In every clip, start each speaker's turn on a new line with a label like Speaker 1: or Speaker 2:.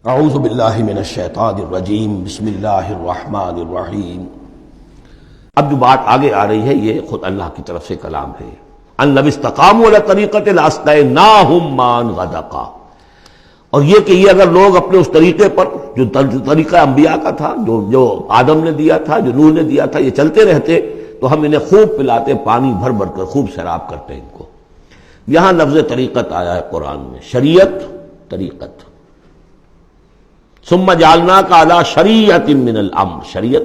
Speaker 1: اعوذ باللہ من الشیطان الرجیم بسم اللہ الرحمن الرحیم۔ اب جو بات آگے آ رہی ہے یہ خود اللہ کی طرف سے کلام ہے۔ ان لو استقاموا علی طریقۃ لاسقیناہم ماء غدقا، اور یہ کہ یہ اگر لوگ اپنے اس طریقے پر جو طریقہ انبیاء کا تھا، جو آدم نے دیا تھا، جو نوح نے دیا تھا، یہ چلتے رہتے تو ہم انہیں خوب پلاتے، پانی بھر بھر کر خوب سیراب کرتے ان کو۔ یہاں لفظ طریقت آیا ہے قرآن میں، شریعت، طریقت۔ ثم جعلناک علی شریعۃ من الامر، شریعت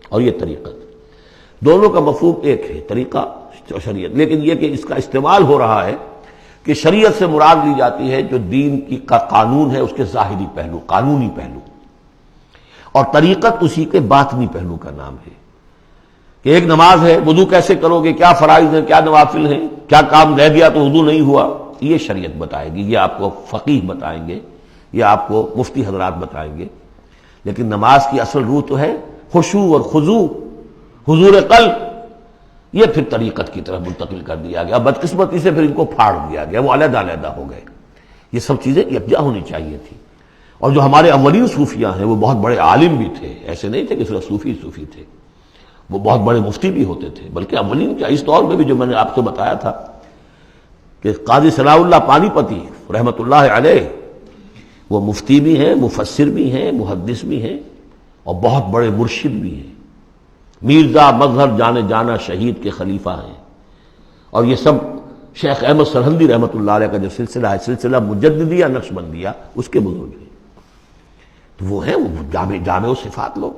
Speaker 1: اور یہ طریقت، دونوں کا مفہوم ایک ہے، طریقہ اور شریعت، لیکن یہ کہ اس کا استعمال ہو رہا ہے کہ شریعت سے مراد لی جاتی ہے جو دین کا قانون ہے، اس کے ظاہری پہلو، قانونی پہلو، اور طریقت اسی کے باطنی پہلو کا نام ہے کہ ایک نماز ہے، وضو کیسے کرو گے، کیا فرائض ہیں، کیا نوافل ہیں، کیا کام رہ گیا تو وضو نہیں ہوا، یہ شریعت بتائے گی، یہ آپ کو فقیہ بتائیں گے، یہ آپ کو مفتی حضرات بتائیں گے۔ لیکن نماز کی اصل روح تو ہے خشوع اور خضوع، حضور قلب، یہ پھر طریقت کی طرف منتقل کر دیا گیا، بدقسمتی سے پھر ان کو پھاڑ دیا گیا، وہ علیحدہ علیحدہ ہو گئے۔ یہ سب چیزیں یکجا ہونی چاہیے تھی۔ اور جو ہمارے اولین صوفیاء ہیں وہ بہت بڑے عالم بھی تھے، ایسے نہیں تھے کہ صرف صوفی تھے، وہ بہت بڑے مفتی بھی ہوتے تھے، بلکہ اولین کیا، اس دور میں بھی جو میں نے آپ کو بتایا تھا کہ قاضی صلاح اللہ پانی پتی رحمۃ اللہ علیہ، وہ مفتی بھی ہیں، مفسر بھی ہیں، محدث بھی ہیں، اور بہت بڑے مرشد بھی ہیں، میرزا مظہر جانے جانا شہید کے خلیفہ ہیں، اور یہ سب شیخ احمد سرہندی رحمۃ اللہ علیہ کا جو سلسلہ ہے، سلسلہ مجددیہ نقشبندیہ، اس کے بزرگ ہیں، تو وہ ہیں وہ جامع و صفات لوگ۔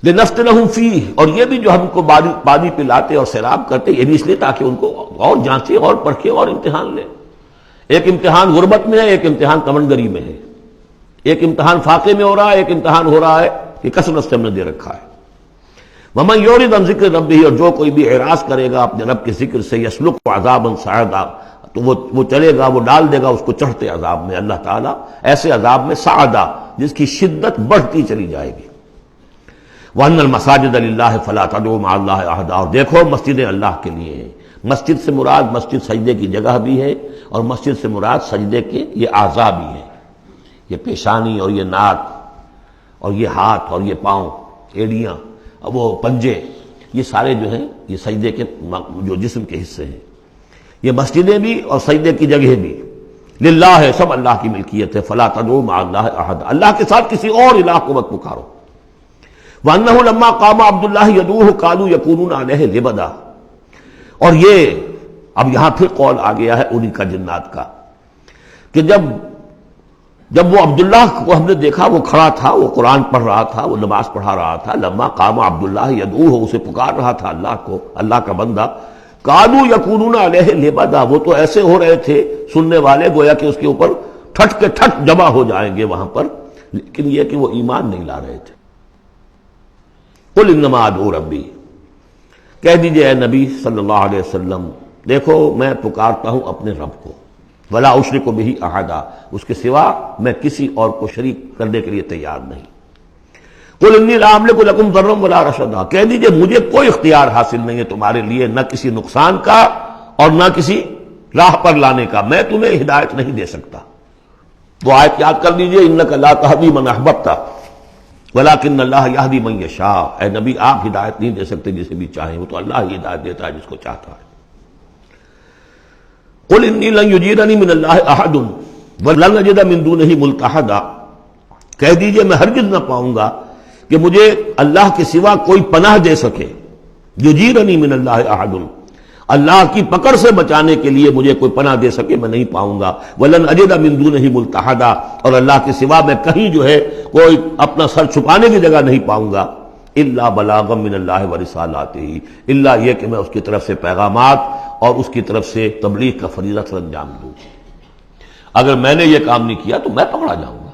Speaker 1: لنفتنہم فیہ، اور یہ بھی جو ہم کو پانی پلاتے اور سیراب کرتے، یہ بھی اس لیے تاکہ ان کو اور جانچے اور پرکھے اور امتحان لیں۔ ایک امتحان غربت میں ہے، ایک امتحان کمنگری میں ہے، ایک امتحان فاقے میں ہو رہا ہے، ایک امتحان ہو رہا ہے کہ کثرت سے ہم نے دے رکھا ہے۔ وَمَن يُعْرِضْ عَن ذِكْرِ رَبِّهِ، اور جو کوئی بھی اعراض کرے گا اپنے رب کے ذکر سے، يَسْلُكْهُ عَذَابًا صَعَدًا، تو وہ چلے گا، وہ ڈال دے گا اس کو چڑھتے عذاب میں، اللہ تعالیٰ ایسے عذاب میں صعدا، جس کی شدت بڑھتی چلی جائے گی۔ وَأَنَّ الْمَسَاجِدَ لِلَّهِ فَلَا تَدْعُوا مَعَ اللَّهِ أَحَدًا، اور دیکھو مسجدیں اللہ کے لیے ہیں۔ مسجد سے مراد مسجد سجدے کی جگہ بھی ہے، اور مسجد سے مراد سجدے کے یہ اعضاء بھی ہیں، یہ پیشانی اور یہ ناک اور یہ ہاتھ اور یہ پاؤں، ایڑیاں، وہ پنجے، یہ سارے جو ہیں یہ سجدے کے جو جسم کے حصے ہیں۔ یہ مسجدیں بھی اور سجدے کی جگہ بھی للہ ہے، سب اللہ کی ملکیت ہے۔ فلا تدعوا مع اللہ احد، اللہ کے ساتھ کسی اور الہ کو مت پکارو۔ وَأَنَّهُ لَمَّا قَامَ عَبْدُ اللَّهِ يَدْعُوهُ قَالُوا يَكُونُونَ عَلَيْهِ لِبَدًا، اور یہ اب یہاں پھر قول آ گیا ہے انہی کا جنات کا کہ جب وہ عبداللہ کو ہم نے دیکھا، وہ کھڑا تھا، وہ قرآن پڑھ رہا تھا، وہ نماز پڑھا رہا تھا، لما قام عبداللہ یدعوہ، اسے پکار رہا تھا اللہ کو، اللہ کا بندہ، قالوا یکونون علیہ لبدا، وہ تو ایسے ہو رہے تھے سننے والے گویا کہ اس کے اوپر ٹھٹ کے ٹھٹ جمع ہو جائیں گے وہاں پر، لیکن یہ کہ وہ ایمان نہیں لا رہے تھے۔ قل انما ادعو ربی، کہہ دیجئے اے نبی صلی اللہ علیہ وسلم، دیکھو میں پکارتا ہوں اپنے رب کو، ولا اشرک بہ احدا، اس کے سوا میں کسی اور کو شریک کرنے کے لیے تیار نہیں۔ قل انی لا املک لکم ضرا ولا رشدا، کہہ دیجئے مجھے کوئی اختیار حاصل نہیں ہے تمہارے لیے، نہ کسی نقصان کا اور نہ کسی راہ پر لانے کا، میں تمہیں ہدایت نہیں دے سکتا۔ وہ آیت یاد کر لیجئے، انک لا تہدی من احببت ولکن اللہ یہدی من یشاء، اے نبی آپ ہدایت نہیں دے سکتے جسے بھی چاہیں، وہ تو اللہ ہی ہدایت دیتا ہے جس کو چاہتا ہے۔ قل انی لن یجیرنی من اللہ احد ولن اجد من دونہ ملتحدا، کہہ دیجئے میں ہرگز نہ پاؤں گا کہ مجھے اللہ کے سوا کوئی پناہ دے سکے، یجیرنی من اللہ احد، اللہ کی پکڑ سے بچانے کے لیے مجھے کوئی پناہ دے سکے میں نہیں پاؤں گا، ولن اجد من دونہ ملتحدا، اور اللہ کے سوا میں کہیں جو ہے کوئی اپنا سر چھپانے کی جگہ نہیں پاؤں گا، الا بلاغا من اللہ ورسالاتہ، الا یہ کہ میں اس کی طرف سے پیغامات اور اس کی طرف سے تبلیغ کا فریضہ سر انجام دوں۔ اگر میں نے یہ کام نہیں کیا تو میں پکڑا جاؤں گا۔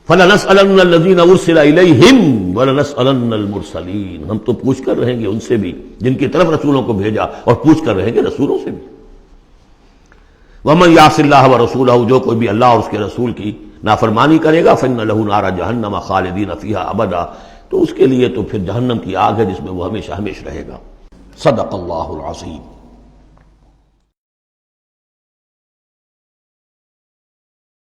Speaker 1: فَلَنَسْأَلَنَّ الَّذِينَ أُرْسِلَ إِلَيْهِمْ وَلَنَسْأَلَنَّ الْمُرْسَلِينَ، ہم تو پوچھ کر رہیں گے ان سے بھی جن کی طرف رسولوں کو بھیجا، اور پوچھ کر رہیں گے رسولوں سے بھی۔ وَمَن يَعْصِ اللَّهَ وَرَسُولَهُ، جو کوئی بھی اللہ اور اس کے رسول کی نافرمانی کرے گا، فَإِنَّ لَهُ نَارَ جَهَنَّمَ خَالِدِينَ فِيهَا أَبَدًا، تو اس کے لیے تو پھر جہنم کی آگ ہے جس میں وہ ہمیشہ ہمیشہ رہے گا۔ صدق اللہ العظیم۔